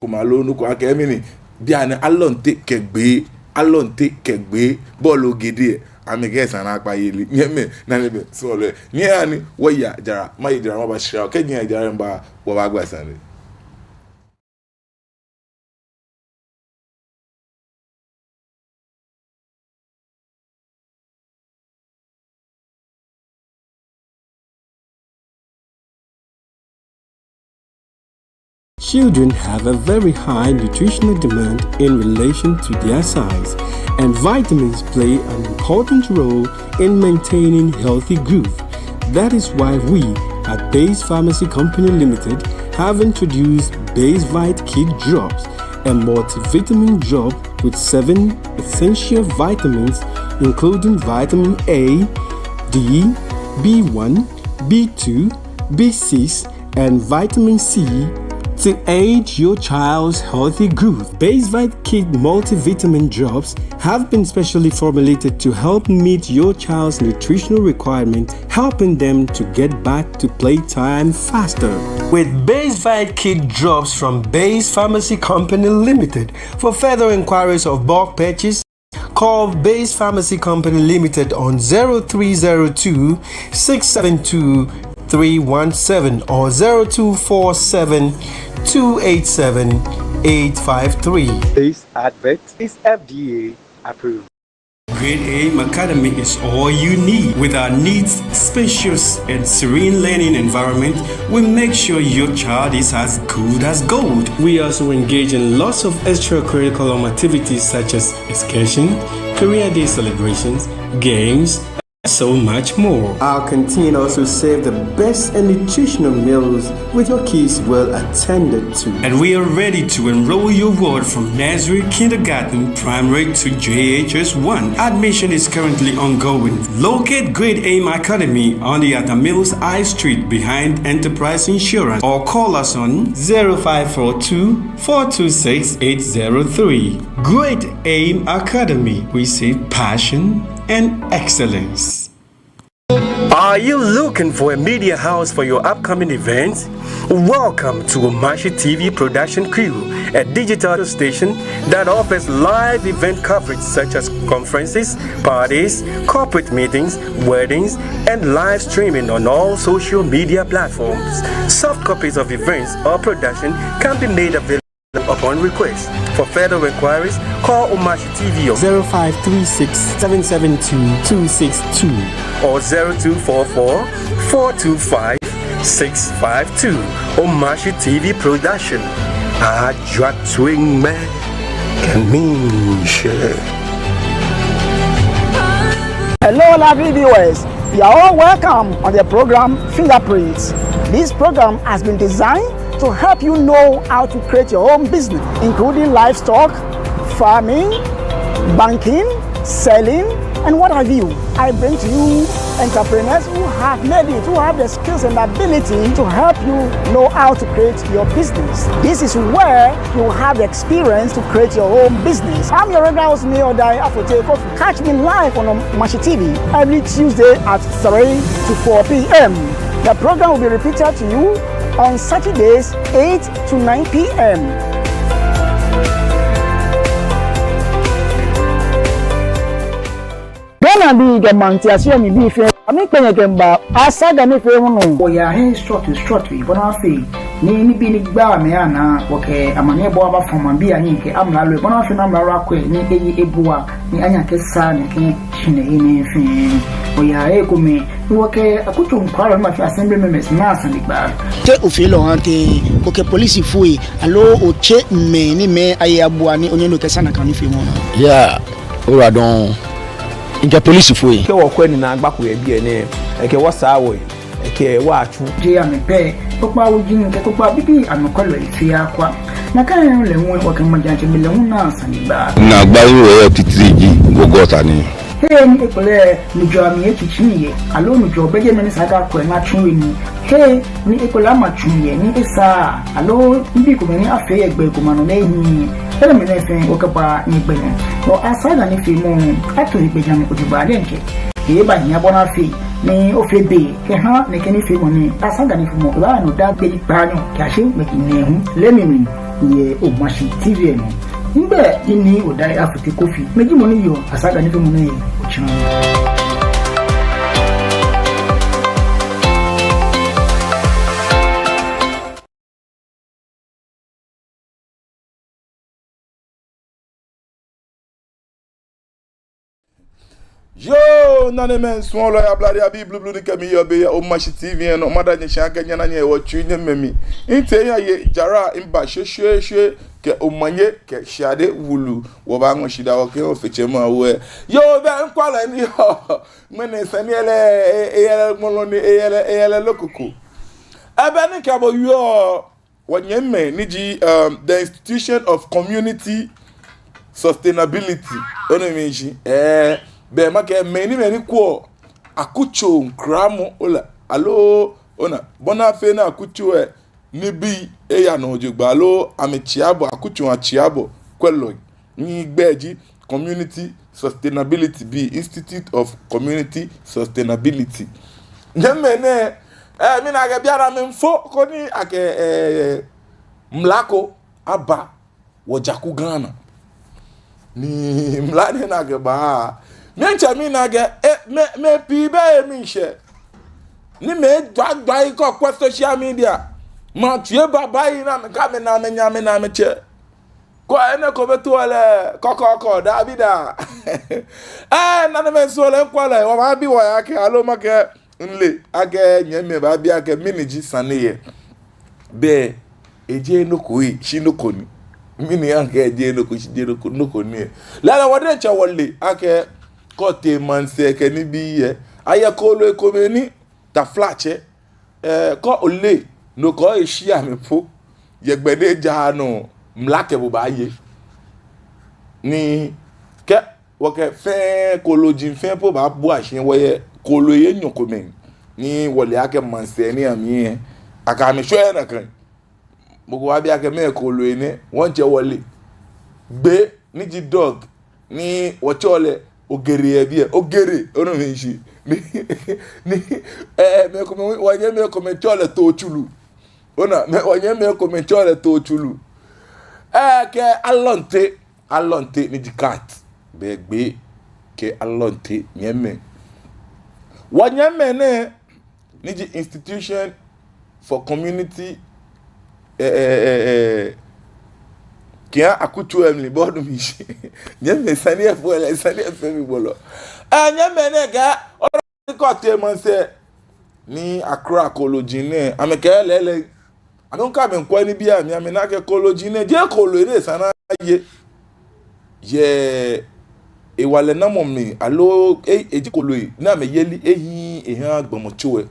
Kumalo no kwa kemini biane alonte kegbe bolo gede amege sana pa yeli nyeme na lebe so le nyani waya jara mai jara ma ba shira ke nya jara mba wo ba gba sare. Children have a very high nutritional demand in relation to their size, and vitamins play an important role in maintaining healthy growth. That is why we at Base Pharmacy Company Limited have introduced Base Vite Kid Drops, a multivitamin drop with 7 essential vitamins including vitamin A, D, B1, B2, B6, and vitamin C to aid your child's healthy growth. Base Vite Kid multivitamin drops have been specially formulated to help meet your child's nutritional requirements, helping them to get back to playtime faster. With Base Vite Kid drops from Base Pharmacy Company Limited, for further inquiries of bulk purchase, call Base Pharmacy Company Limited on 0302 672 317 or 0247 287 853. This advert is FDA approved. Grade A Academy is all you need. With our neat, spacious, and serene learning environment, we make sure your child is as good as gold. We also engage in lots of extracurricular activities such as excursion, career day celebrations, games, so much more. Our canteen also serves the best and nutritional meals with your kids well attended to. And we are ready to enroll your ward from nursery, kindergarten, primary to JHS 1. Admission is currently ongoing. Locate Grade A Academy on the Atamills I Street behind Enterprise Insurance or call us on 0542 426 803. Grade A Academy. We say passion and excellence. Are you looking for a media house for your upcoming events? Welcome to Omashi TV Production Crew, a digital station that offers live event coverage such as conferences, parties, corporate meetings, weddings, and live streaming on all social media platforms. Soft copies of events or production can be made available upon request. For further inquiries, call Omashi TV on 0536 772 262 or 0244 425 652. Omashi TV Production. A drop swing man can mean share. Hello, lovely viewers. You are all welcome on the program Fingerprints. This program has been designed to help you know how to create your own business, including livestock, farming, banking, selling, and what have you. I bring to you entrepreneurs who have made it, who have the skills and ability to help you know how to create your business. This is where you have the experience to create your own business. I'm your regular host, Neo Dai Afote Kofi. Catch me live on Omashi TV every Tuesday at 3 to 4 p.m. The program will be repeated to you on Saturdays 8 to 9 p.m. Ghana be the Mantiasio mi be fair. I mean, I said that if you know, we are here short, we but I say, ni be ni ba me ana, okay, amane bo aba from be ani ke amla lo, but I feel na rakwe ni ebua, ni anya ke sa ni ke shine ni fin. We are here come, okay, akutu nkwaro ma fi assembly members na sandi ba. Che ofilo ante, okay, police fui, allo o che me ni me ayabua ni onye no ke sana kan fi mo. Yeah, ora don inka police foi ke wo kwani na agbako ya bi ene ke wo sa wo ke wa atu je ya me pe popa ujin ke popa bibi anokolo ifia kwa na kan le won wo kan majanche mi le won na saniba na gba yo titriji gogota ni he ni ekole ni jo ami echichiye alo ni jo beje me ni saka ko na chunwe ni he ni ekola ma chunye ni esa alo ndi ko me afi egbe ko mano na ehin ele me na fe o kapa ni gbe ni o asaga ni fi mo ato igbeja mi ojuba denke e ba nya bona fi ni o fe be ke ha ne ke ni fi mo ni asaga ni fi mo ba no da gbe ipa ni ka se me ki ni hu le mi ye o mashi TV no ngbe ini odai afite kofi meji mo ni yo asaga ni fe mo ni o chan. Yo, nane men swon lo ya bladi abi blue ni kemi yo be o mashi TV no mada nye shanka nyana nye wo chu nye memi. Inte ya ye jara imba shwe ke o manye ke shade wulu wo ba ngon shida wo ke o feche ma we. Yo be nkwala ni ho. Mene sani ele moloni ele lokoko. Ebe ni kabo yo wonye me ni ji the institution of community sustainability. Ono meji be make many ko akucho nkramo ola alo ona bona fe na akucho ni bi ya no jugba alo amechiabo akucho achiabo kwelo ni gbeji community sustainability be Institute of Community Sustainability nyemene mi na ga biara me mfo ko ni ake mlako aba wojaku Ghana ni mlane na ga ba mencha mi na ge me pibe mi she ni me dwa ko kwa social media ma tie baba yi na me ka me na me nya na me che ko ene ko beto ole kokoko davida na me so le kwala wa ma bi wa ya ke alo ma ke nle age nye me ba bi age miniji saniye be eje no ko yi shi no ko ni mini age eje no ko shi je no ko ni la wode cha wolle age kote manse ke ni bi ye aye ko lo ekomeni ta flache ko ole no ko eshi amepo yegbede ja no mlake bo ba ye ni ke wo ke fe kolojin fe po ba bu asin wo ye kolo ye nyokomen ni wole ake manse ni ami aka mi so na kan gbogbo wa bi ake me kolo ene won je wole gbe ni ji dog ni wo chole ogere bia ogere ono menji ni me ko wanye me ko menchole to chulu ona me wanye me ko menchole to chulu ke alonte ni dikat begbe ke alonte nyeme wanye me ne ni di institution for community kia akutu emli bodu mi nyeme sani efo mi bolo nyeme ne ga oro ko te man se ni akra koloji ne ameke lele anonka me nkwa ni bia mi amena ke koloji ne je kolore sana ye ewale na mo mi alo eji koloi na me yeli ehin agbomochowe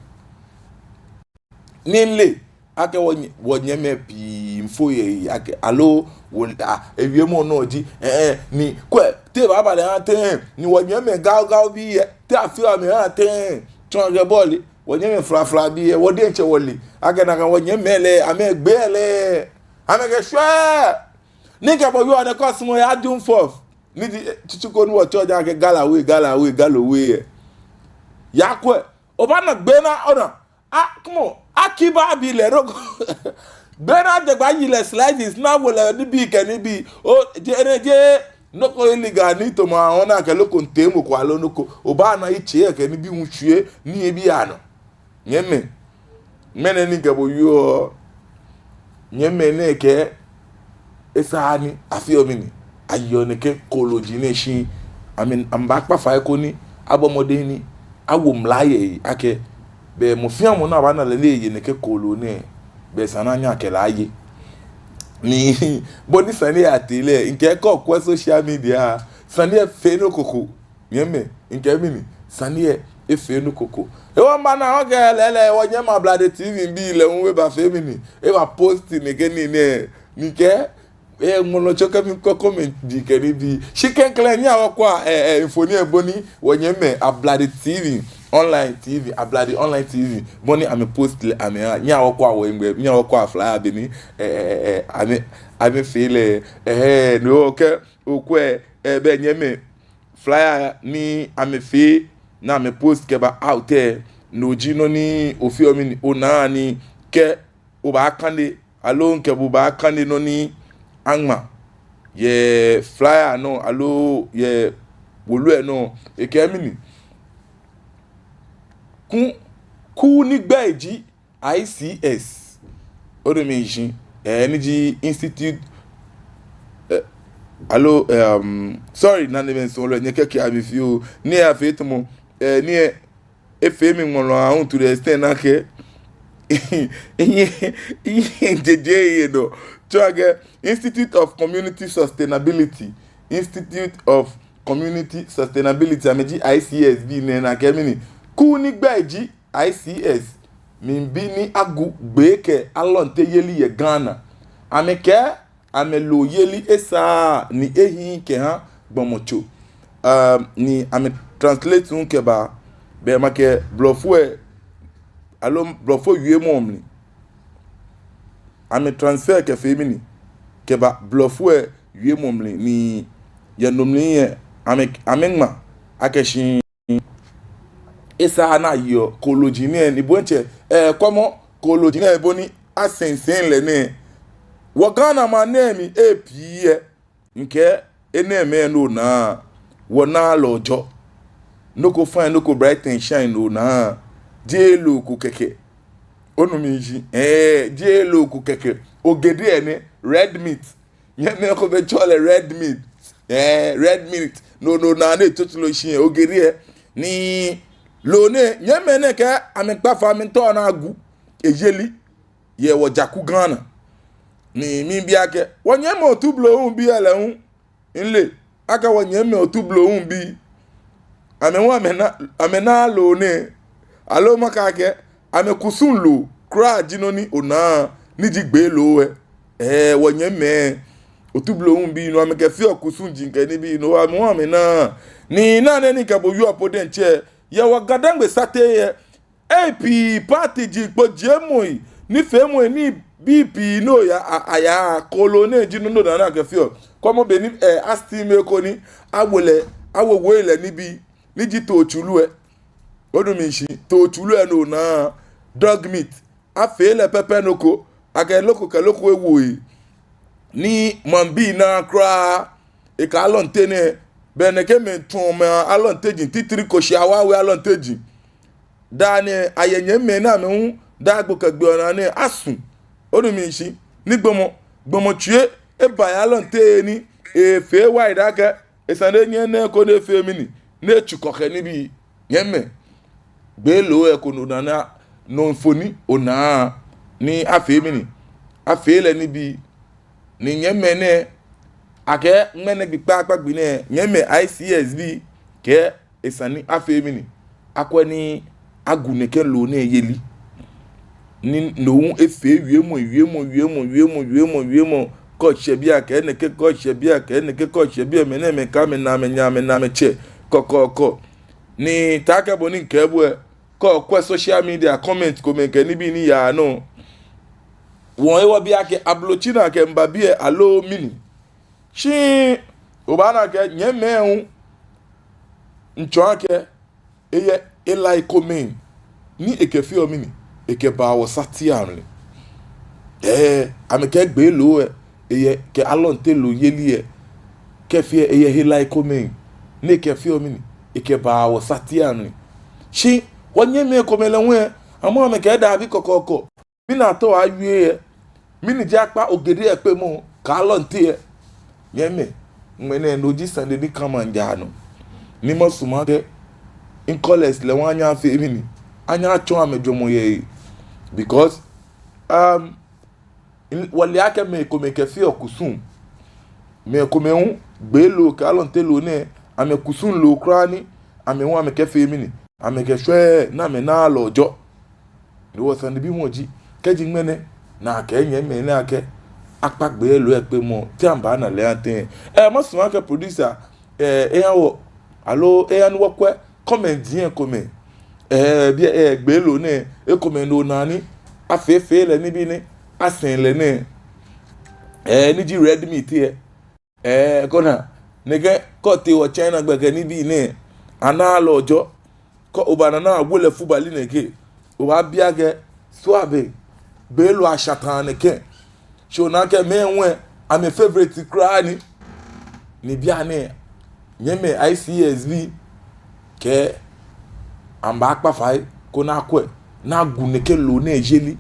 nile ake wonye me pi mfo ye ake alo wonda ewie mo no ji ni kwe te baba le ante ni wonye me gao bi ye te afi ami ante tonge boli wonye me fla bi ye wode nche woli ake na wonye mele ame gbele ame ke shwe ni ke bo yo ne cosmo ya dun fof ni di chichuko ni wo choja ake galawe yakwe obana gbe na ona come on akiba bi le rogo bena de gba yile slides na wole ni bi ke ni bi o je noko iliga ni to ma ona ke loko ntemu kwa lo noko oba na iche ke ni bi nwhue ni ebi ano nyeme mene ni gabo yo nyeme ne ke esani afio mini ayo ne ke koloji ne shi amba pa fa ko ni abomode ni awo mlaye ake be mo fiamu na ba na le ye ne ke kolo ne be sana nya ke laye ni boni sani atile nke ko kwa social media sani e fe no koko yeme nke mini sani e fe no koko e wa ma na o ge lele wo nye ma blade TV bi le won we ba fe mini e ba post ni ke ni ke mo lo choka mi ko comment di ke ni bi chicken clean nya wo kwa infoni e boni wo nye me ablade TV online TV abladi online TV boni ame post le ame nya wo kwa wo ngbe nya wo kwa flyer be ni ame feel no ke okwe be nyeme flyer ni ame fe na ame post ke ba out there no ji no ni ofi omi ni ona ni ke o ba kande alo nke bu ba kande no ni angma ye flyer no alo ye wolu no ekemini ku ni gbeji ICS odomeji energy institute alo sorry na even so lo nyeke ki abifio ni afetmo ni efemi ngolo ahun to the extent na ke jeje no choage Institute of Community Sustainability ameji ICS bi ne na kemini ku ni gbeji ICS min bi ni agu gbeke alonte yeli ye Ghana ameke amelo yeli esa ni ehi ke ha gbomocho ni ame translate un ke ba be make blofue alo blofo wie momni ame transfer ke femini ke ba blofue wie momni ni ya nomni ye amengma akeshin esa na yo kolojine ni bonche komo kolojine boni asensen le ne wagana manemi epie nke eneme no na wona lojo noko fine noko bright and shine no na jelo ku keke onumiji jelo ku keke ogede ene red meat nyame ko be chole red meat red meat no na na totulo shin ogede ni lone nyame ne ka amekpa fa mi to na agu ejeli ye wo jaku Ghana ni mi bi ake wonyeme otublo hun bi ele hun nle aka wonyeme otublo hun bi amena lo ne alo maka ke amekusun lo kra jinoni ona ni jigbe lo wonyeme otublo hun bi no ameke fi okusun jinke ni bi no amena ni na ni ka bo yu apoden che ye wa gadangbe sate ye ap party ji po jemoi ni femo ni BP no ya aya kolone jinu no na ke fio komo be ni astime ko ni awole ni bi ni ji to chulu odumishi to chulu no na dog meat afele pepe noko ake loko ke loko ewo ni mambi na kra e ka lonte ne beneke mentun ma alonteji titiri ko shi awawe alonteji dane ayenye me na me dagbo kagbe ona ne asun odumishi ni gbomo tue e baya lonte ni e fe wa idake e sande nye ne ko ne fe mini ne chukoke ni bi yeme gbe lo e ko na no foni ona ni afe mini afe le ni bi ni nyeme ne ake ngene bi pa gbi ne nyeme ICS bi ke esani afe mini akwani aguneke lo ne yeli ni no efe wiemo ko chebia ke ne ke ko chebia ke ne ke ko chebia me me ka me na me che ko ni take boni nke bu ko kwa social media comment ko me ke ni bi ni ya no won ewo bia ke ablochina ke mbabie alo mini shi obana ke nyeme hu nchoake eye elai komen ni ekefi omini eke ba wo satianle ameke gbe lo eye ke alonte lo yeli ke fi eye elai komen ni ekefi omini eke ba wo satianle shi wonyeme komele won amo ameke da bi kokoko mi na to awie mi ni japa ogede epe mo ka alonte yeme ngene noji sande ni kamanja no ni mo sumade in college le wan anya fe mini anya atwa amedwomo ye because wale ake me ko me kefi okusun me ko me hu gbe lo ka lonte lo ne ame kusun lo krani ame hu ame kefi mini ame ke hwe na me na lojo ni wo sande bi moji keji ngene na ke nye me na ke apagbe lo epe mo ti amba na le anten mo sun ake producer eyawo alo eyan wo kwe comment dien comment bi gbe lo ne e comment no nani afefe le ni bi ni asen le ne ni ji red meat kona nege ko te wo China gbege ni bi ni ana lojo ko obana na agwole fubali neke o ba biage suabe be lo ashatan neke so na ke me nwe I'm a favorite krani ni biane nyeme ICSB ke amba akpa fai ko na kwe na guneke lo na ejeli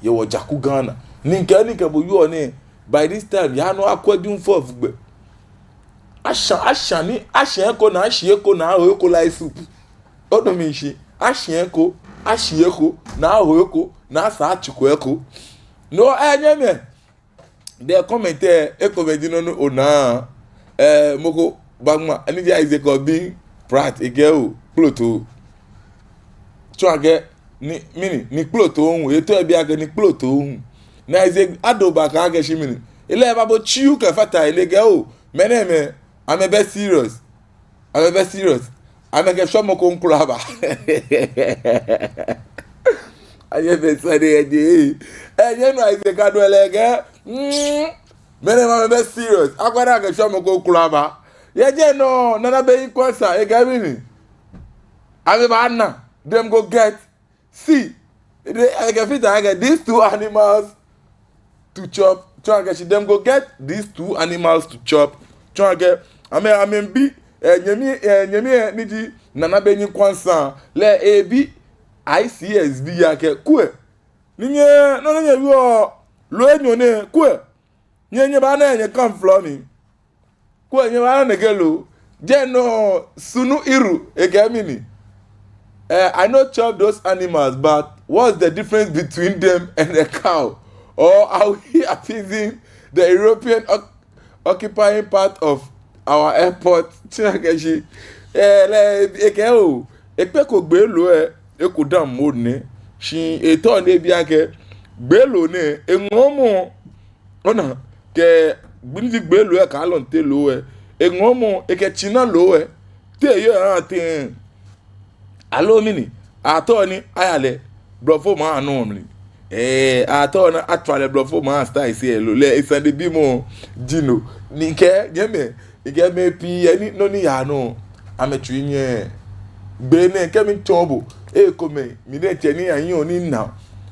ye wo jaku Ghana ni nke bo yo ne by this time ya no akwadi mfo gbe asha ni asha ko na ashie ko na ho ko lai soup odo mi shi ashie ko ashie ko na ho ko na sa achiko eko no nyeme de commenter e comedy no ona moko bagma ani dia is ko bi prat egeo ploto chuage ni ploto ohun eto ebi age ni ploto ohun na is adoba ka age shi mini ile babo chiu ka fata ile geo meneme I'm a bit serious I'm a get some ko nkuraba aye be sare de no is ka do elege meneme I'm a bit serious akwara get some ko nkuraba ye je no nana be inkosa e ga mini ave bana them go get see I get fit I get these two animals to chop try get them go get these two animals to chop try get I mean bi nyemi niji nana be nyi kwansa le ebi ICSB yake kwe ninye no nye yo lo enyo ne kwe nye ba na enye come floor ni kwe nye ba na gelo je no sunu iru egamini I not chop those animals, but what's the difference between them and a cow? Or are we appeasing the European occupying part of our airport? Chinakeshi, ekeko gbelo eko dam modne, shi eto ne biake gbelo ne engomo ona ke bindi gbelo ka lonte lo engomo eke china lo te yo atin alo mini ato ni ayale brofo ma anu mini ato na atwale brofo ma style si elo le isande bimo jino ni ke geme pi ani no ni ya no ametu nye gbene ke mi tombo kome mi de teni ayin oni na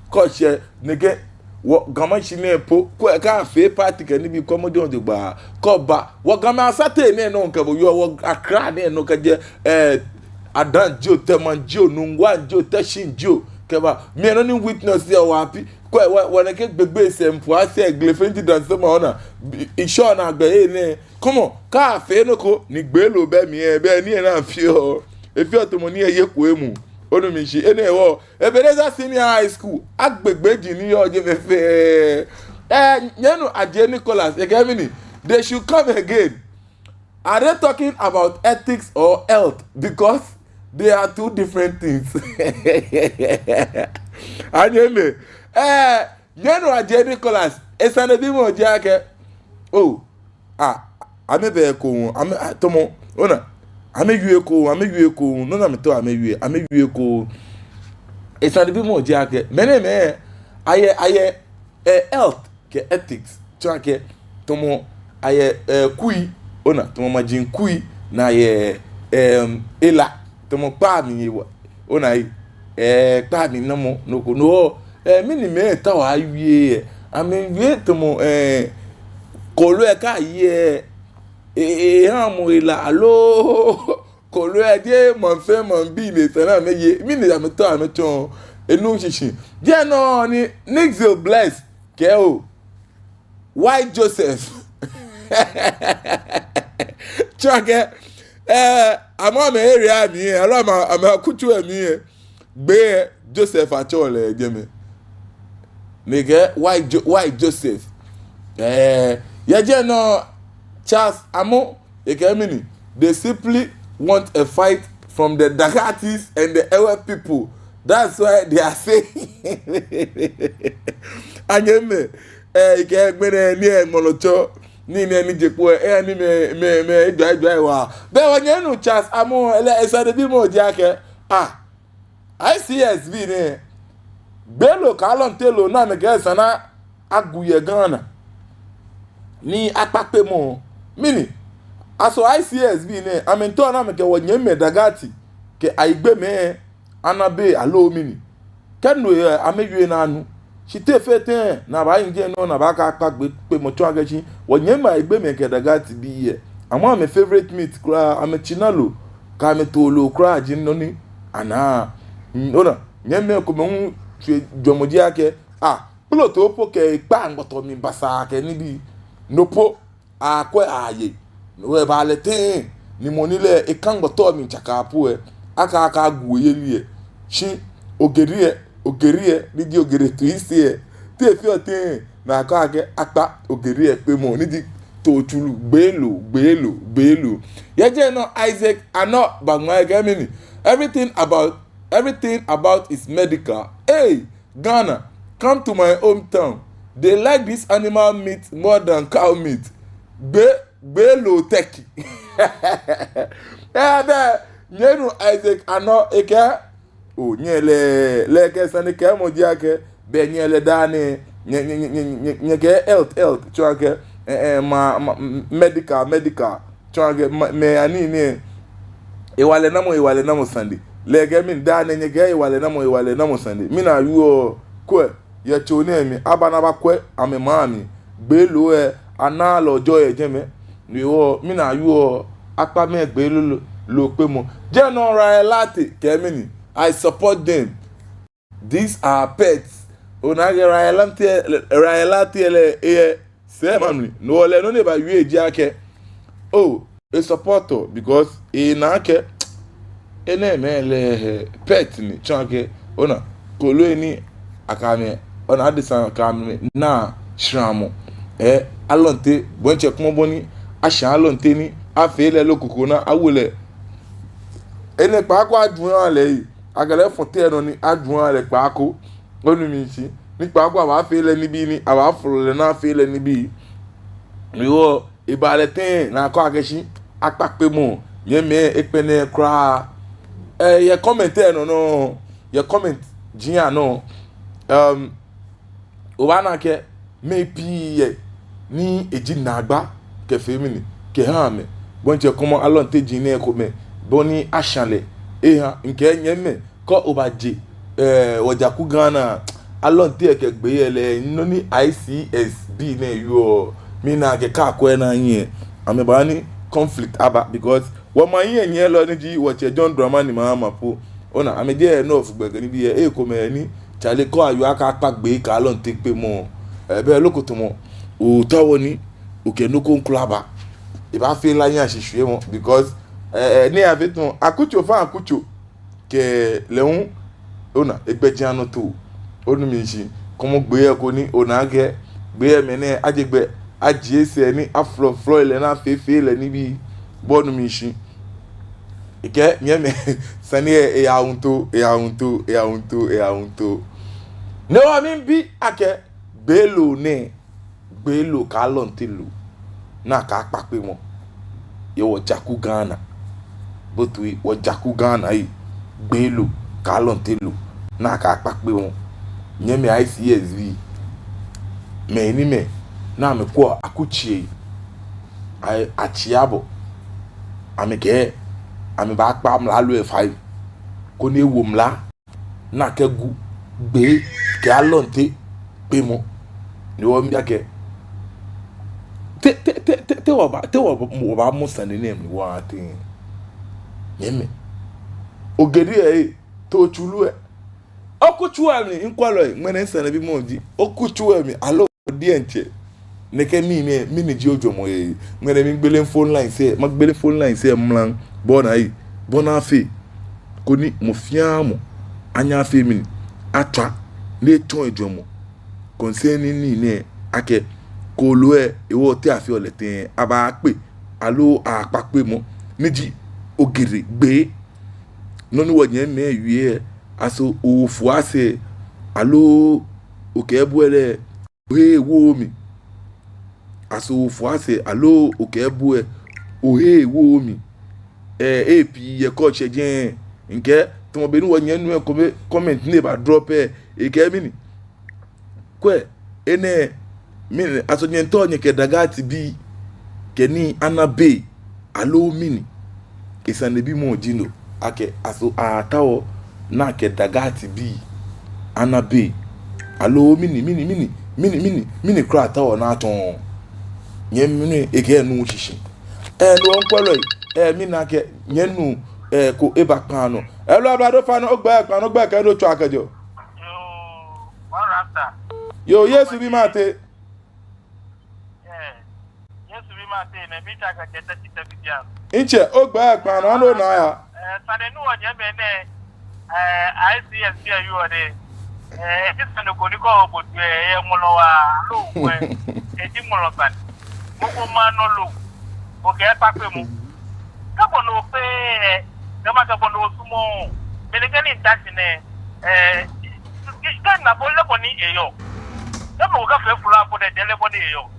ko se nege wo gama shine po ko ka fe party ke ni bi komodi on de gba ko ba wo gama asate ne no nke bo yo wo akra ne no ka je adan jo teman jo nungwa jo teshin jo keba me no ni witness there wa happy ko when ke gbegbe sempo ase glefenti dan so ma ona Eeshã na gbe ne come on ka fe no ko ni gbe lo be mi be ni na fi o e fi otomo ni eye ko emu onu mi shi ene wo Ebenezer Senior High School agbegbe ji ni yo je me fe nyenu Adie Nicholas egemini they should come again. Are they talking about ethics or health? Because they are two different things. Anyeme, nyenu Adie Nicholas, esane bi mo jake. Oh, amebe ko, tomo, ona, ameyue ko, no na me to ameyue ko. Esane bi mo jake. Meneme, aye, health ke ethics. Jake, tomo, aye, kui. Ona tomo majin kui na ye ela tomo pa mi wa ona pa mi na mo no ko no mi ni me ta wa wie ami wie tomo kolo e ka ye ha mo ela alo kolo e de mo fe mo bi le tana me ye mi ni am to enu chichi je no ni Nixil bless ke o White Joseph Chake ama me area mi alama ama kutu mi gbe Joseph Achole jeme nige why Joseph ye je no Charles Amo ekemini they simply want a fight from the Dagatis and the Ewe people. That's why they are saying anyeme ikemene ni molocho ni jepo ni me dwa wa be wonye nu Charles Amo ele esade bi mo jake ICSB ne belo kalon telo na me gesa na aguye Ghana ni apape mo mini aso ICSB ne amento na me ke wonye me Dagati ke aigbe me anabe alo mini kenu amewie na anu shite fete na ba inje no na ba ka pa pe mo twa gachi wonyema egbe me kedagati bi ye ama my favorite meat kra am chinalo ka me tolo kra jin no ni ana ona nyeme ko mo dwomoji ake pulo to po ke pa ngoto mi basa ke ni bi nopo akwe aye no e ba lete ni monile e kan ngoto mi chaka po e aka gu ye shi ogerie ni di ogere to isi te fi otin na ka ake apa ogerie pe mo ni di to tulu gbelu ye je no Isaac ano bagma ga mi everything about is medical. Hey Ghana, come to my hometown. They like this animal meat more than cow meat. Gbelo teki. Nyenu Isaac ano eke o nyele leke sani ke mo diake be nyele dane nyege health chwake medical chwake me ani ne iwale namo sandi lege min dane nyege iwale namo sandi mina yuo kwe ye chone mi abana ba kwe ame mami gbelo ana lojo ejeme niwo mina yuo apa me gbelo lo pe mo general lati kemini I support them. These are pets. Onage rayelati ele semamli no le no ne ba wi eji ake oh a supporter because na ake ene mele pet ni chanke ona kolo ni akame ona adisa akame na shramo alonte bonche kuma boni asha alonte ni afele lokoko na awole ene pa kwa adun ale yi agale fonte no ni adun ale pa ko onu mi si nípa àgbà wàá fẹ́lẹ̀ níbí ni àwa fọlọ́lẹ̀ náà fẹ́lẹ̀ níbí ìwọ ìbàlẹ̀ tẹ́yìn náà kọ́ akẹ́sí apápẹ́ mọ̀ yẹ́mẹ́ ẹ̀pẹ́nẹ́ kura yẹ kọ́mẹ̀ntì ẹ̀ nọ yẹ kọ́mẹ̀ntì jìyàn náà ọba náà kẹ́ mẹ́pì yẹ ní èjì nàgbà kẹfẹ́ mi ni kẹhàn mi bọ́n jẹ kọ́mọ alọ́ntẹ́ jìn ní ẹ̀kọ́ mẹ́ bọ́n ní àṣàlẹ̀ ẹ̀hàn nkẹ́ yẹ́mẹ́ kọ́ ọba jẹ ọ̀jàkú Ghana alonte eke gbeyele noni ICSB na yo mi na ke ka ko na yin ameba ni conflict aba because wo ma yin yen lo ni ji wo che John Dramani ma po ona amede no fu gbege ni bi e ko me ni chale ko ayo aka pa gbe ka alonte pe mo be lokoto mo o tawo ni o ke no ko nklaba e ba fe la yin asisue mo because ni aveton akucho fa akucho ke leun ona egbejiano to onu mi nsi komo gbe e ko ni onage gbe e me ne ajegbe ajiese ni afro ile na fefe ile ni bi bonu mi nsi ike nyeme sani e ahunto ne wa mi bi ake gbelo ka lontelu na ka pape mo ye wo jaku Ghana botu wo jaku Ghana yi gbelo ka lontelu na ka pape mo nyeme ICSV me ni me na me ko akuchie achiabo ameke ame ba pa mla lo e5 ko ne wo mla na ke gu gbe ke alonte pe mo ni wo mi ake te wo ba mo sane ne mi wa tin nyeme ogeri to chulu okuchuami nkwalo ngene nsana bi moji okuchuami alo di enche neke mi ni ji ojomo ye ngene mi gbele phone line se mlan bona yi bona afi koni mo fiamu anya afi mi atwa le ton ojomo concerning ni ne ake kolo ewo te afi olete aba pe alo apape mo niji ogiri gbe nonu wo yen me wie aso ofuase alo okebuele wo mi aso ofuase alo okebue wo mi epi ye ko chejen nke to be nu wonye nu e comment ne ba drop ke mini kwe ene mini aso nyento nye ke dagati bi keni anabe alo mini isane bi mo jino ake aso atawo na ke dagati bi anabe Allo mini krata o na ton. Nyemini ege nu chichi. No onkwelo mina ke nyenu ko eba kan no. Elo ablado fa no ogba kan no gba kan do twa akajo. Yo Yesu bi mate. Yesu bi mate na bi ta ka jeta kita bidia. Inche ogba kan no na ya. Sane nu o je be ne ICS you ode. Kisa no ko ni ko obodu mo lo wa lo we. Eji mo lo san. Mo ma no lo. O ke pa pe mu. Ka bo no pe ma ka bo no sumo. Me le kan intact ne na bo le ko ni eyo. Na mo ka fe fula bo de le bo ni eyo.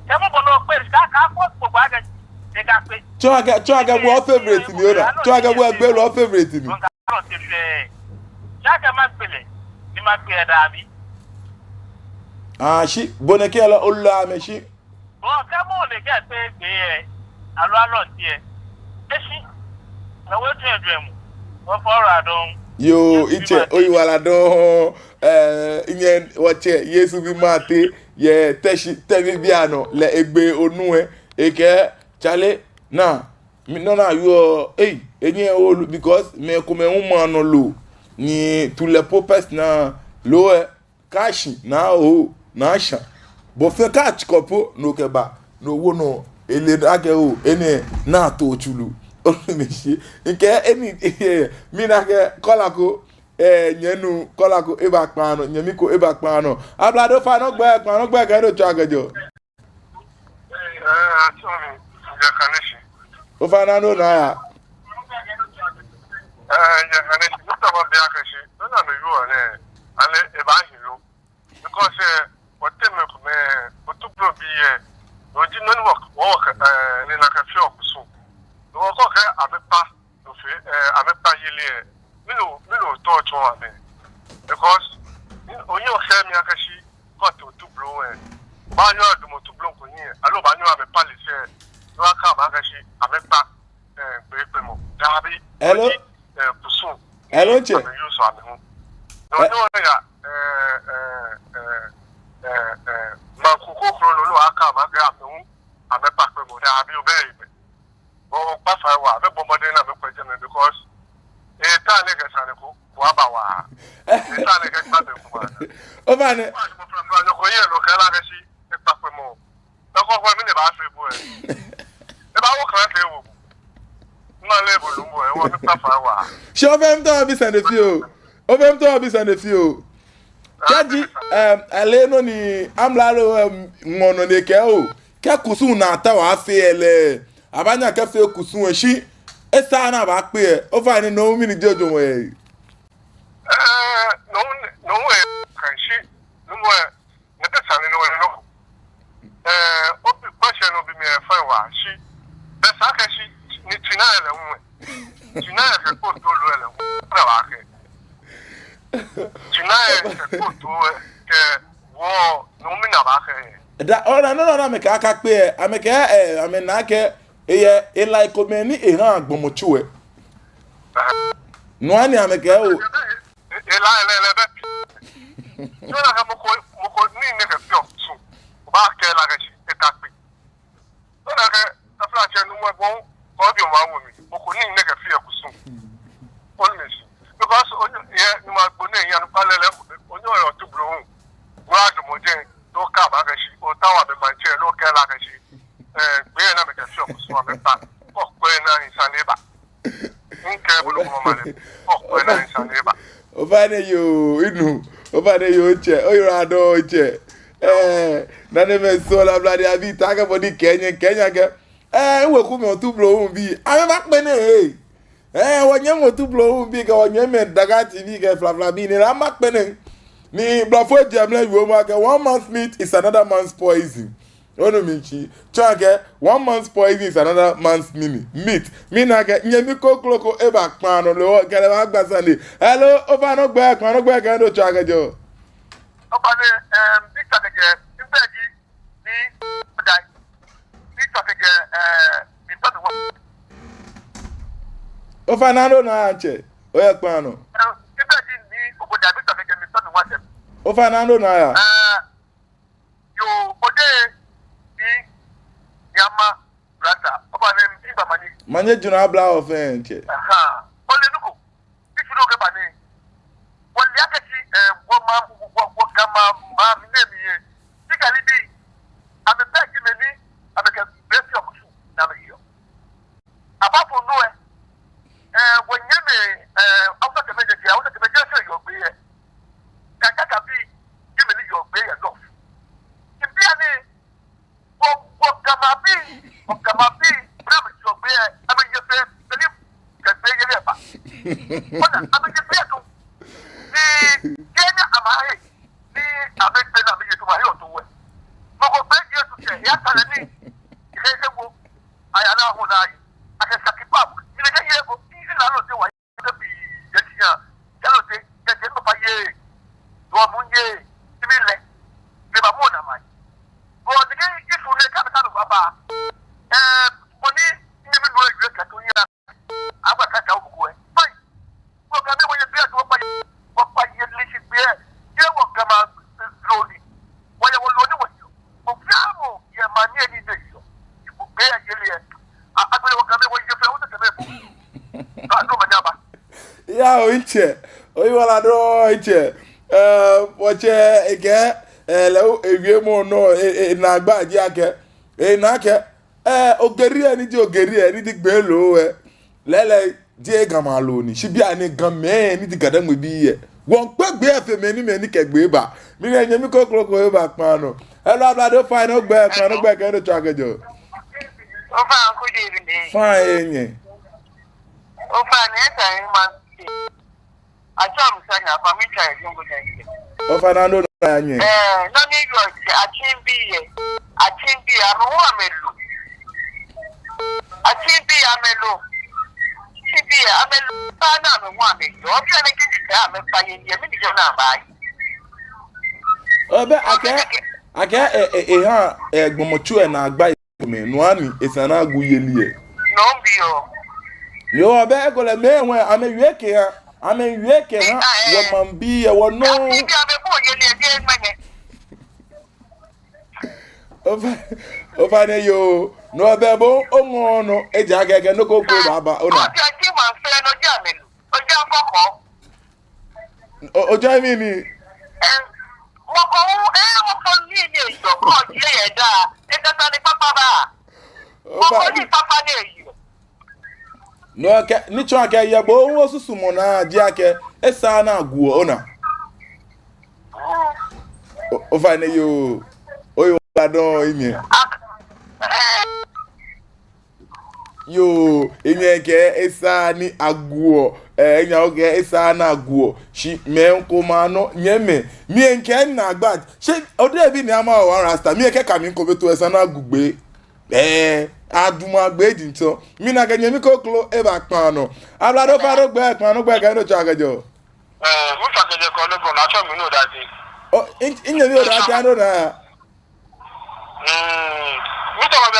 E mo bo no pe ka ko gba ga e ka pe. Choaga bo favorite mi ora. Choaga bo agbe lo favorite mi. Chaka ma pele. Ni ma pe da bi. Shi boneke la ola me shi. Bon, come on, they get paid. Allo, dear. Eshi, na we dream. What for I don't. Yo, iche oyiwala don inyen wache Yesu bi mate ye tevi biano le egbe onu eke chale na mi no na yo enye o because me ko me humano lo ni tous les popes na lo cash na o na sha bo fe catch kopo no keba no wo no ele ake o ene na to chulu o meshi nke eni mi na ke kolako nyenu kolako eba pano nyemiko eba pano ablado fa no gbe ka do chagajo Sorry, ya kaneshi. o fa na no na ya Ya kaneshi, no ta ba ya kaneshi. No na no you ane ale eba hilo. Because what them me what to blow be oji no work ni na ka fi okuso. No ko ke abepa no fe abepa yele milo touch on me. Because onye o se mi akashi ko to blow ba nyo adumo to blow ko ni alo ba nyo abepa le se no aka ba akashi abepa pe mo dabi hello kuso hello che you so ame hu no ya ma kuko kro lo aka ma ga ame hu abepa pe mo dabi o be o pa fa wa be bomode na me kwaje me because ta le ga sane ko wa ba wa ta le ga ta be ko ba o ba ne no ko ye lo ka la ga si e pa pe mo na ko ko mi ne ba fe bo e ba wo kan te wo na le bo lu mo e wo mi pa fa wa show them to be send fio o them to be send fio kaji ale no ni amlalo ngono ne ke o ke kusu na ta wa fe ele abanya ke fe kusu eshi esa na ba pe o fa ni no mi ni jojo we no we kan shi no mo ne ta sane no no o bi pa she no bi me fa wa shi be sa ka shi ni tina ele nwe tina e ko to lo ele na wa ke tina e ko to ke wo no mi na ba ke da ora no me ka pe ameke ame na ke eye like omeni ehan agbomochuwe no ani ameke o ele be no na ka mo ko ni ne ka pio su ba ke la ka shi e ka pe no na ka ta fla che no mo bon ko bi o ma wo mi mo ko ni ne ka fi e ku su always because ye ni ma gbo ne yan pa lele onyo yo tu blo wa do mo je to ka ba ka shi o ta wa be ma che lo ke la ka shi gbe na me ka fi o ku su ame pa ko ko na insane ba nke bulu mo ma le ko ko na insane ba o ba ne yo inu o ba ne yo che o yura do che na ne me so la bla dia bi ta ka body kenya ke we ku me tu blo bi ame ba pe ne wonye mo tu blo bi ka wonye me daga tv ke fla bi ni ra ma pe ne ni blafo jamle yo ma ke 1 month meat is another man's poison ono minchi chage 1 month's poison is another man's meat mina ke nyemi kokloko e ba pano lo kele ma gba sande hello o ba no gbe kan do chage jo o ba ne Victor de imbeji ni dai Victor de mi pa do o Fernando na anche o e pano imbeji ni oboda Victor de mi pa do wa dem O Fernando na ya. Yo ode ni yama brata. Oba ne imba mani. Manye juna abla offense. Aha. Ole nuko. If you don't get money. Wọ́n yà kẹ́sì wọ́n gama máa mi ní èmi yẹn. Síkàlí bí àmì bẹ́ẹ̀ kí mi ní àmì kẹ́ bẹ́ẹ̀ fi ọ̀kùsù náà mi yọ. Àbáfọ̀ nù ẹ̀ wọ́n yẹ mi ọ̀sẹ̀ kẹ̀mẹ́jẹ̀ fẹ́ yọ̀ gbé yẹ. Kàkàkà bí kí mi ní yọ̀ gbé yẹ lọ. Ìbí ẹni wọ́n gama bí bẹ́ẹ̀ mi yọ̀ gbé yẹ àmì yẹ fẹ́ pẹ̀lú kẹ̀gbẹ́ yẹ lẹ́ẹ̀bà. Wọ́n dà àmì yẹ fẹ́ tó. Kenya amahe ni abegbe na meje to ma he oto we mo ko gbe Jesu se ya tale ni ihe ewo aya na ho na yi ake sakipap ni le ye go ni la lo se wa ye bi je ti ya ya lo se je ko pa ye do mu ye ti bi le be ba mo na mai bo ni ke ifu ne ka ta no baba mo ni ni mi no e ka to ya agba ka ka obuku e fine mo ka me wo ye bi to pa Papa yelisi be ye wo kama loni waya wo loni wo mo fiamo ye manie ni de yo ko be yeli e agbe wo kama wo ye fe wo te me ba no manyaba Ya o inche o iwala do inche wache ege le ewie mo no na agba ji ake na ke ogeri ani ji ogeri ani di gbe lo lele die gamalo ni shibi ani gamme ni di gadan mo bi ye won pe gbe efe me ni kegbe ba mi re yen mi kokoro ko ba pan no hello ablado fine o gbe ke no tragejo o fa ko de ni fine yen o fa ni eta ni ma acham sanya fa mi try jungo de o Fernando na yen no ni yo achimbi amu amelu achimbi amelu Chibi amelu sana me wa me yo bi ana kiti ta me pa yin ye mi jo na ba yi obe ake ha egbomochu na agba me no ani esana agu yelie no bi yo yo obe egole me enwe amewie ke ha wo mambi e wo no bi ame bo yelie je mene over ne yo no be bo onwo no eji agege no ko baba ona o ti ma fe no ja melu o ja koko o ja mi ni mo ko ni ni yo ko je ye da e ta ni papa ba o ko ni papa ni yo no ke ni cho ake ye bo onwo susu mo na ji ake esa na aguo ona over ne yo oyo ladon imi yo enye ke esa ni aguo enya oge esa na aguo shi me nko ma no nyeme mi enke na agba she ode bi ni ama wa rasta mi eke ka mi nko beto esa na agugbe aduma gbe di nto mi na kenye mi ko klo e ba pan no ablado faro gbe pan no gbe ka no chagajo mo chagajo ko lo na cho mi no da ti o inye mi o da ti ando na mi to ma be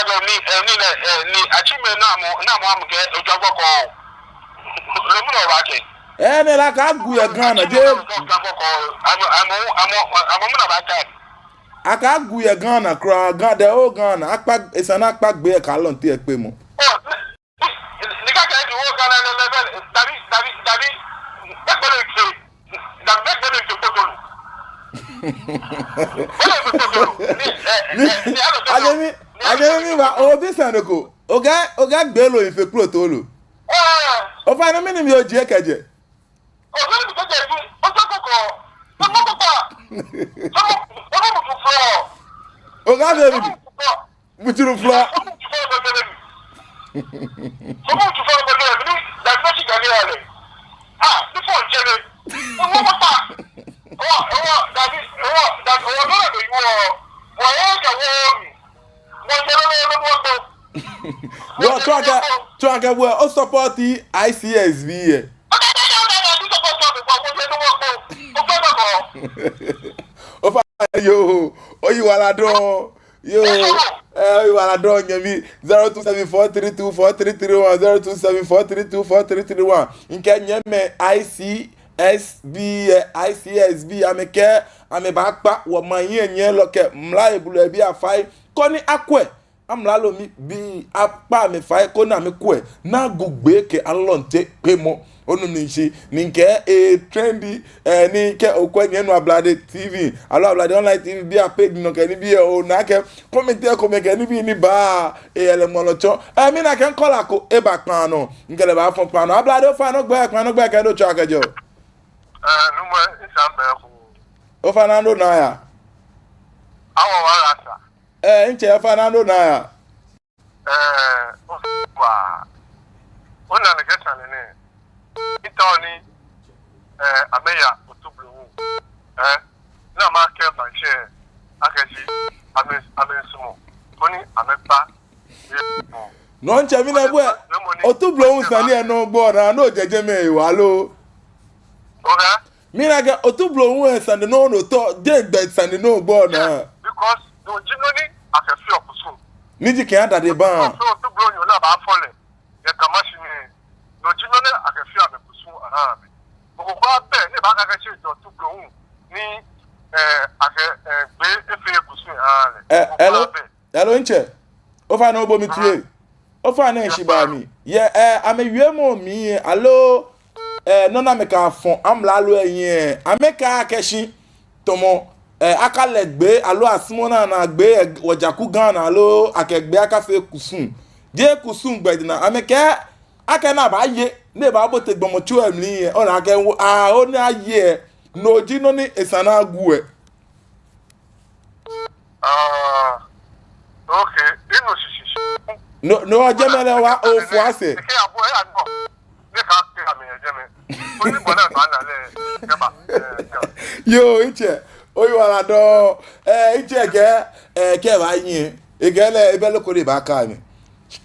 ni achime na mo am ke ojogbo ko le mu no ba ke ne la ka gu ye Ghana je amo na ba ka aka gu ye Ghana kra de o Ghana akpa esana akpa gbe ka lon ti e pe mo ni ka ke wo Ghana level dabi ekbele ke potolu Ajemi wa obi sanoko oga gbelo ife kuro to lo o fa no mini mi o je keje o so ni keje ju o so koko oga baby muturu floor Well, try to well, o support the ICSV here. Yo, oh you are adon. Yo, you are adon. Yemi 0274324331 0274324331. In Kenya, me ICSV SB ICSB ameke amebakpa wo manye nye loke mla ebulu ebi afai koni akwe amla lo mi bi apa me fai koni amekwe na gugbe ke alonte pemo onum nchi ninke trendy ni ke okwenye no ablade TV alo ablade online TV bi a page no ke ni bi o na ke comment ke ni bi ni ba ele molocho mi na ke nkola ko e ba kan no ngele ba fon pan no ablade o fa no gbe ke do cha kejo no mo isambe ko o Fernando na ya awo wala sa nche Fernando na ya wa ona le geta ne itoni ameya otublu na ma ke ba che akaji amensumo koni amepa no nche mi na bu otublu un sani e no gbo na no jeje me wa lo oga mi na ge otublu un sani no to de gbe sani no gbo na because no jinoni akefi okusun niji ke ada de ban so otublu yo na ba fole ye kamashini no jinoni akefi amekusun aha mi gbogbo abe ni ba ka ke se jo otublu un ni ake gbe efe ekusun aha le hello nche o fa na obo mi tie o fa na nshi ba mi ye amewie mo mi allo no na me ka fon amla lo eyin ameka akeshi tomo akalegbe allo asmona na gbe ojaku gan allo akegbe akafe kusun die kusun gbedina ameka aka na ba ye ne ba bo te gbomo chu emli yen o na ke o ni aye no ji no ni esana agu e okay inu sisi no jemele wa o fu ase ke abo e ano ne ka ke ame jeme oni bona ba na le jaba yo iche oyi wala do iche ke ba yin egele ebele ko de ba ka mi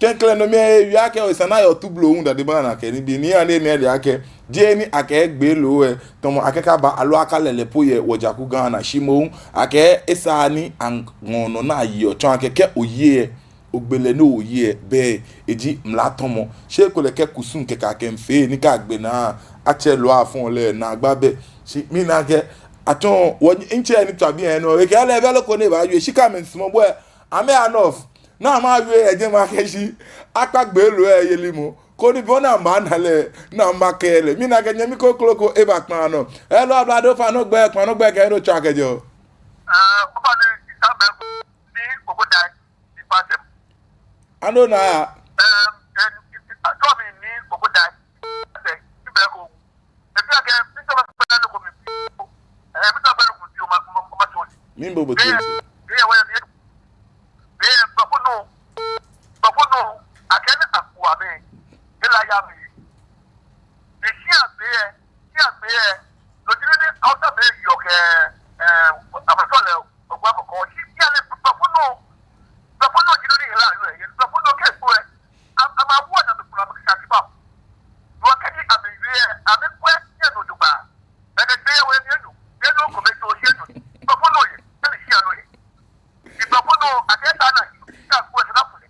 kenkle no me wi ake o sana yo tublo un da de ba na ke ni bi ni ane ne de ake die ni ake gbe lo tomo akeka ba alo aka lele po ye wojaku gan na shimo ake esani angono na yi o chon ake ke oye ogbele no oye be eji mlatomo se ko le ke kusun ke ka ke nfe ni ka gbe na ache lo afun le na gba be si mi na ke aton wo nche ni tabi en no e ke le bele ko ne ba yu shika men smo bo ame enough na ma yu eje ma ke si apagbe lo eyelimo ko ni bona ma na le na ma ke le mi na ke nyemi ko kloko e ba pan no e lo ablado fa no gbe ke ro cha kejo o ba ni isambe ni ogoda ipate ando na ya to mi ni ogoda se ibe ko e bi ake mi to ba pa na ko mi mi to ba ko ti o ma to mi bo bo ti ya wa ni be bafuno akene akwa me ila ya mi isi agbe lo jire ni outa be yo ke abasole ogwa ko si ya le bafuno jire ni ila yo ye bafuno ke so e ama wo na me kula me ka ti ba lo ke ni amewe amekwe ye no duba e de be we ni no ko me to ye no bafuno ye ni si anu ye di bafuno aketa na ka ko se na fu ni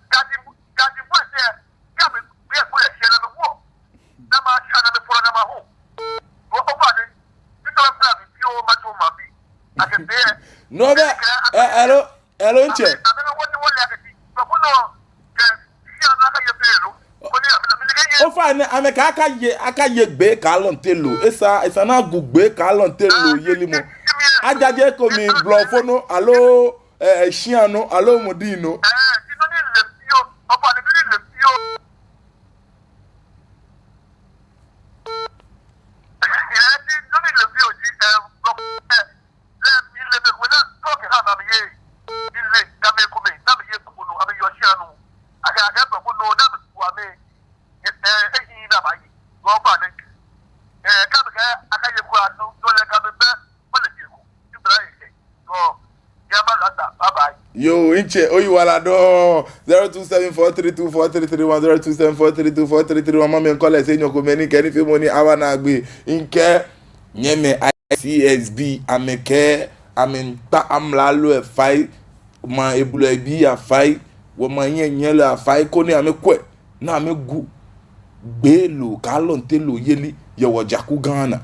gadi bo se ya me be ko ye se na me wo na ma sha na me fo na ma ho wo ko ba ni ti to bra mi ti o ma to ma bi ake be no be hello nche abena wo ni wo le ake ti bafuno ke si anu aka ye be lo ko ni abena mi ke ye o fa ni ameka aka ye gbe ka lon telo esa na gugbe ka lon telo yelimo ajaje ko mi blofono allo shiano allo modino ti no ni le pio o pa ni le pio ti no ni le pio ti le mi le me ko na to ke ha na mi ye ile ka me ko me na mi ye ko no abi yo shiano aga ko no na mi ku ame ehi na ba yi go ba ni ka me ka aka ye ku anu to le ka me be mo le ji ku ti bra yi go ya ba la ta bye bye yo inche oyi wala do 0274324331 0274324331 mama en call say nyoko meni keni fi money awa na gbe inke nyeme ICSB ameke amen pa amla lo e fai ma ebulo ebi ya fai wo ma yen lo afai ko ni amekwe na amegu gbe lo ka lo nte lo yeli ye wo jaku Ghana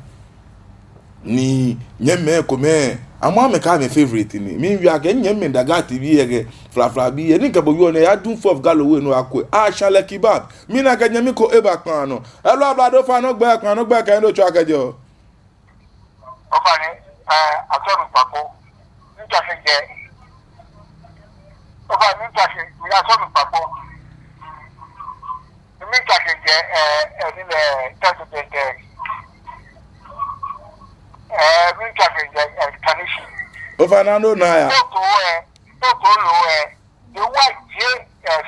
ni nyemme kome amwa me ka me favorite ni mi wi aga nyemme daga TV ye fla bi ye ni ka bo yo na ya dun for galo we no akwe Eeshã le kebab mi na ga nyemme ko eba kan no elo ablado fa no gba kan no cho akajo Ofani atonu papo nja se je ofani nja se mi atonu papo mi nja se je ni le tatu de mi nja se je kanishi ofana no na ya toto lo the white je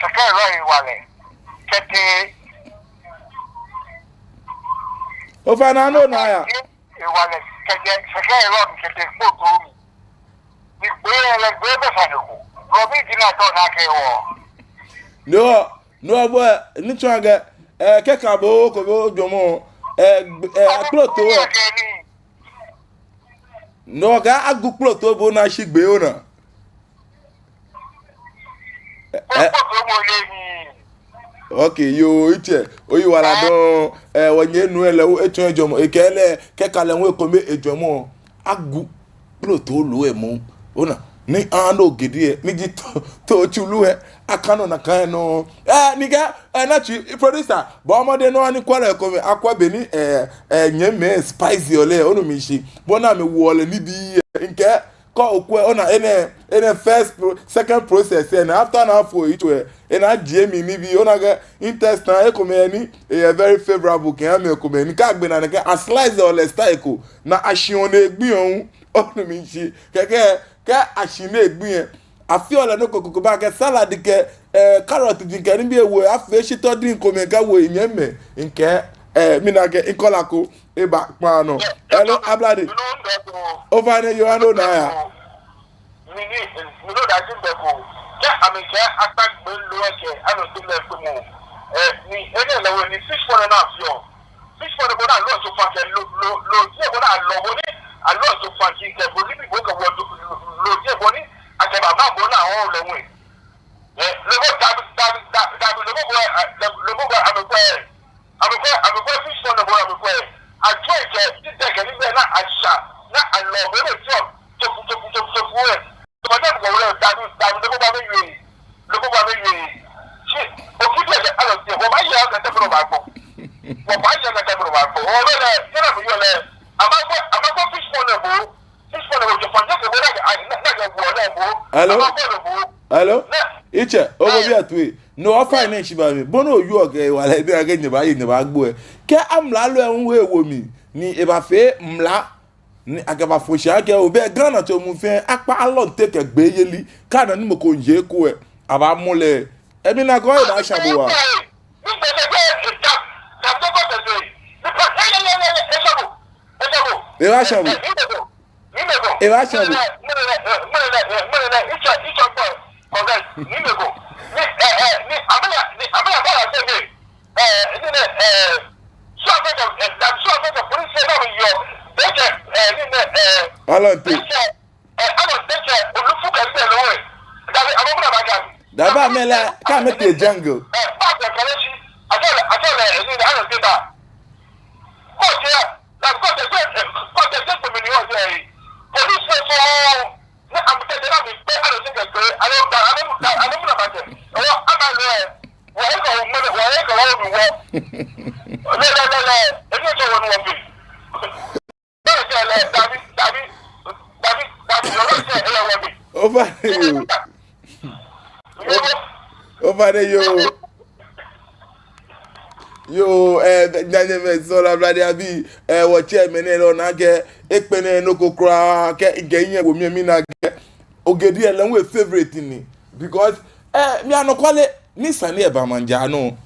sakara ro wale kete ofana no na ya wale kete sakara ro kete toto mi gbe be fa ko robi dina to na ke wo no boy ni twaga keka bo ko bo jomo ploto no ga agu ploto bo na shigbe ona okay yo ite oyi wala don wonye nu ele wo etun ejomo ekele keka le won ko me ejomo agu ploto lo e mu ona ni ando gidi ni ji to chulu he akano na kan no niga na chi producer bo omode no ani kwara ko me akwa beni nyeme spicy ole onu mi shi bo na me wo ole ni bi nke ko okwe ona ene first second process and after na for it we ena jemi ni bi ona ga intestine e ko me ni very favorable kan me ko me ni ka gbe na ke a slice ole style ko na ashion na egbin ohun onu mi shi keke ka ashine egbin afiola no kokoko ba ke salad ke carrot din ke ni bi ewo afi shito din ko me ga wo nyeme nke mi na ke ikola ko e ba pa no hello ablade over there you know na ya mi no da tin be ko ya amike attack be lo ke ano tin be ko mo ni ene le we ni fish for na afio fish for go na lo so fa ke lo je go na lo bo ni a lo so fa ki ke bo ni bi go ka wo lo je bo ni ake ba ma bo na o le we le go da le go amiko fish for na bo amiko a try ke ti ke ni be na asha na a lo be le so to we to ba go le da le go ba me yi shi o ki de ala ti wo ba ya ka te pro ba ko wo ba ya ka te pro ba ko o le na mo yo le amako fish for na bo je fa ke bo na ga bo na bo hello iche obo bi atwe no offer na shiba mi bono oyu oge wala bi aga nyeba yi nyeba gbo e ke amla lo enwe ewo mi ni e ba fe mla ni aga ba fo sha ke obe Ghana to mu fe apa alon take gbe yeli kana ni mo ko ye ko e aba mule ebi na ko e ba shabo wa e wa shabo Daba mela ka mete jungle over there yo nyanye so la brother abi wo chairman no na ge ekpene no kokra ke ngenye wo mi na ge ogedi ele we favorite ni because mi anokwale ni sane e ba manja no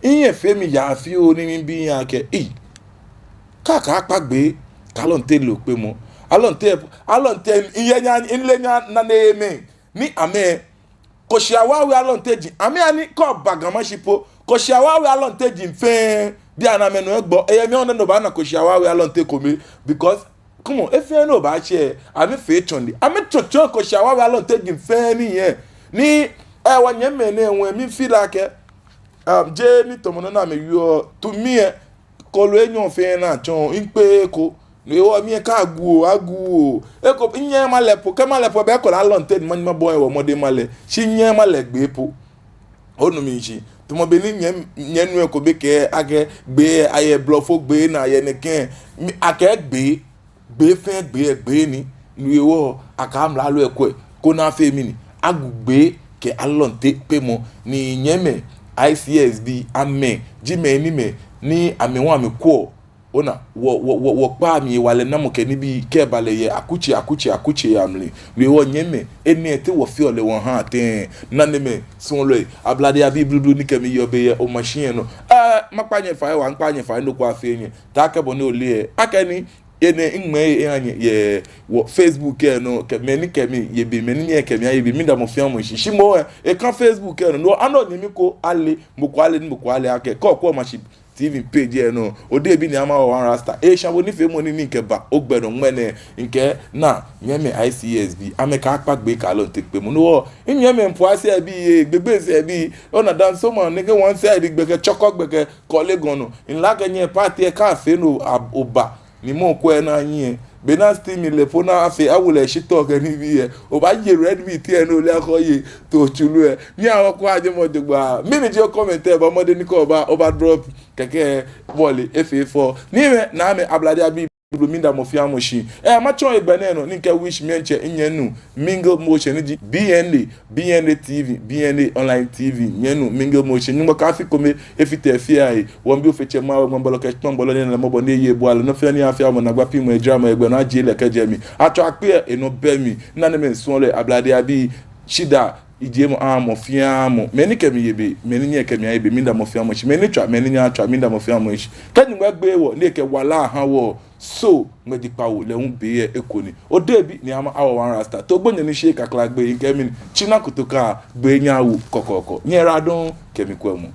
iye fe mi ya fi o ni bi yan ke kaka apagbe talonte lo pe mo alonte iye nya inle nya na eme ni ame ko shiawa we alonteji ame ani ko bagama shipo ko shiawa we alonteji nfe bi ana menu egbo mi on no ba na ko shiawa we alonte komi because come on if you no ba che ame fe chondi ame chocho ko shiawa we alonteji nfe ni yen ni wanye me na enwe mi feel like je ni tomono na me yo to me kolo enyo fe na chon inpe eko no mi ka agu o eko nye malepo ke malepo be ko la lonte man ma boy wo mode male shi nye male gbe po onu mi shi to mo be ni nye nu eko be ke age gbe aye blofo gbe na aye neken ake gbe fe gbe ni nu wo aka am la lo eko ko na fe mi ni agu gbe ke alonte pe mo ni nyeme ICSB ame jime ni me ni ame wa me ko ona wo pa mi wale na mo ke ni bi ke bale ye akuchi amle we wo nyeme eni ete wo fi ole won han ten na ne me son lo ablade abi bludu ni ke mi yo be ye o machine no mapanye fa wa npanye fa no kwa fe yin ta ke bo ni ole akani ene ngme anye ye wo Facebook no ke meni ke mi ye bi meni ye ke mi ye bi mi da mo fi amo shi mo e kan Facebook no ano ni mi ko ale mo ko ale ake ko machi TV page no ode bi ni ama one rasta Eeshã Bo ni fe mo ni nke ba ogbero nwene nke na nyeme ICSB ameka akpagbe ka lo te pe mo no nyeme mpo ase bi gbegbe se bi ona dan so mo ni ke one side gbege choko gbege kolegon no nla ke nye party e ka fe no oba ni mo ko na yin benasti mi le fona afi awule shito ke ni bi e o ba je red meat e no le akoye to chulu e mi awon ko aje mo de gba mi ni je comment e ba mo de ni ko oba drop keke volley fa4 ni me na me ablade abi minda mo fi amoshi ma chon egbene no ni nke wish me nche nyenu mingle motion ni BNA TV BNA online TV nyenu mingle motion ni mo ka fi kome efite fi ai won bi o feche ma mo bolo ke ton bolo ni na mo bo ni ye bo alo no fi ani afia mo na gba pi mo ejra mo egbe no aje le keje mi ato ape eno be mi na ne me nsun le ablade abi shida ije mo amo fiamo meni kemi yebe meni nye kemi yebe minda mo fiamo chi meni twa meni nya twa minda mo fiamo chi kani ngba gbe wo ne ke wala han wo so ngedi pa wo le hun be ye ekoni o de bi ni ama awo one rasta to gbonye ni she kakla gbe nke mi china kutoka gbe nya wo kokoko nyera don kemi kwemu